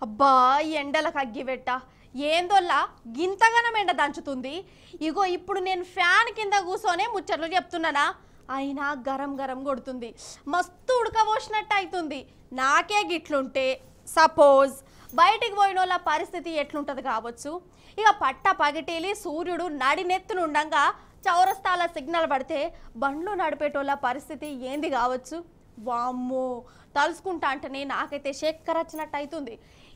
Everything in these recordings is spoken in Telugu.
అబ్బా ఈ ఎండలకు అగ్గిపెట్ట ఏందోల్లా గింతగానం ఎండ దంచుతుంది. ఇగో ఇప్పుడు నేను ఫ్యాన్ కింద కూర్చొనే ముచ్చట్లు చెప్తున్నానా, అయినా గరం గరం కొడుతుంది, మస్తు ఉడకబోసినట్టు అవుతుంది. నాకే గిట్లుంటే సపోజ్ బయటికి పోయిన వాళ్ళ పరిస్థితి ఎట్లుంటుంది కావచ్చు. ఇక పట్ట పగిటేలి సూర్యుడు నడినెత్తునుండంగా చౌరస్తాల సిగ్నల్ పడితే బండ్లు నడిపేటోళ్ళ పరిస్థితి ఏంది కావచ్చు. వామ్మో, తలుసుకుంటా అంటేనే నాకైతే చక్కెర వచ్చినట్టు అవుతుంది.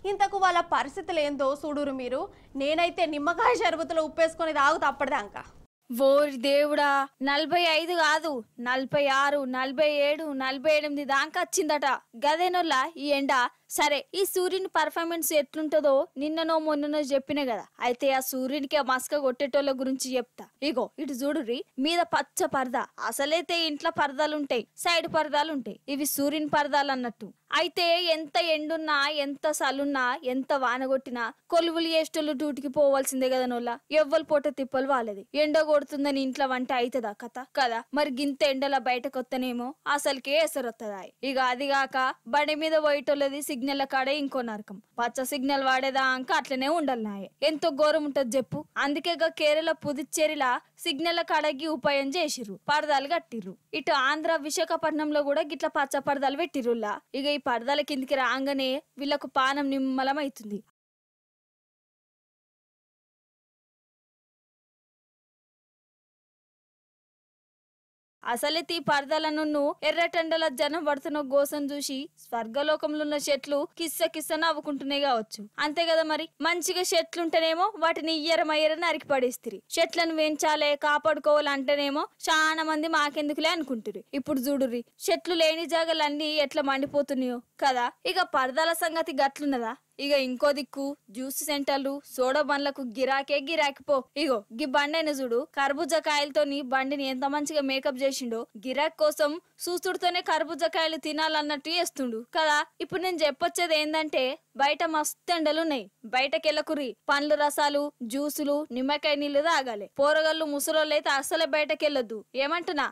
ఇంతకు వాళ్ళ పరిస్థితులు ఏందో చూడురు మీరు. నేనైతే నిమ్మకాయ షర్బతులు ఉప్పేసుకొని తాగుతా అప్పటిదాకా. ఓరి దేవుడా, 45 కాదు 46, 47, 48 దాకా వచ్చిందట. గదేనోళ్ళ ఈ ఎండ. సరే, ఈ సూర్యుని పర్ఫార్మెన్స్ ఎట్లుంటదో నిన్ననో మొన్ననో చెప్పిన కదా. అయితే ఆ సూర్యునికి ఆ మస్క కొట్టేటోళ్ళ గురించి చెప్తా. ఇగో ఇటు చూడుర్రి, మీద పచ్చ పరదా. అసలైతే ఇంట్లో పరదాలుంటాయి, సైడ్ పరదాలుంటాయి. ఇవి సూర్యుని పరదాలు అన్నట్టు. అయితే ఎంత ఎండున్నా, ఎంత సలున్నా, ఎంత వాన కొట్టినా కొలువులు చేసేటోళ్ళు డ్యూటీకి పోవాల్సిందే కదా నోళ్ళ. ఎవ్వరు పోట తిప్పలు వాళ్ళది. ఎండ కొడుతుందని ఇంట్లో వంట అవుతుందా కథ కదా. మరి గింత ఎండలా బయటకు వస్తేనేమో అసలుకే ఎసరొత్తదా. ఇక అదిగాక బండి మీద పోయేటోళ్ళది సిగ్నల్ కాడే ఇంకో నరకం. పచ్చ సిగ్నల్ వాడేదాకా అట్లనే ఉండాలి. ఎంతో ఘోరం ఉంటది చెప్పు. అందుకే కేరళ పుదుచ్చేరిలా సిగ్నల్ కాడకి ఉపాయం చేసిర్రు, పరదాలు కట్టిర్రు. ఇటు ఆంధ్ర విశాఖపట్నంలో కూడా గిట్ల పచ్చ పరదాలు పెట్టిర్రులా. ఇక ఈ పరదాల కిందికి రాగానే వీళ్ళకు పానం నిమ్మలమైతుంది. అసలైతే ఈ పరదాలను ఎర్రటెండల జనం పడుతున్న గోసం చూసి స్వర్గలోకంలో ఉన్న చెట్లు కిస్స కిస్స నవ్వుకుంటున్నాయి కావచ్చు. అంతే కదా మరి. మంచిగా చెట్లుంటేనేమో వాటిని ఇయ్యరమయ్యర నరికి పడేస్తారు. చెట్లను పెంచాలే, కాపాడుకోవాలంటేనేమో చాలా మంది మాకెందుకులే అనుకుంటారు. ఇప్పుడు చూడుర్రి, చెట్లు లేని జాగాలన్నీ ఎట్లా మండిపోతున్నాయో కదా. ఇక పరదాల సంగతి గట్లున్నదా. ఇక ఇంకో దిక్కు జ్యూస్ సెంటర్లు, సోడా బండ్లకు గిరాకే గిరాకిపో. ఇగో గీ బండైన చూడు, కర్బూజా కాయలతోని బండిని ఎంత మంచిగా మేకప్ చేసిండో. గిరాక్ కోసం సూసుడుతోనే కర్బూజా కాయలు తినాలన్నట్టు చేస్తుండు కదా. ఇప్పుడు నేను చెప్పొచ్చేది ఏందంటే, బయట మస్తు ఎండలున్నాయి, బయటకెళ్ళకురి. పండ్ల రసాలు, జ్యూసులు, నిమ్మకాయ నీళ్లు తాగాలి. పోరగళ్ళు ముసలోళ్ళు అయితే అస్సలే బయటకెళ్ళొద్దు. ఏమంటున్నా?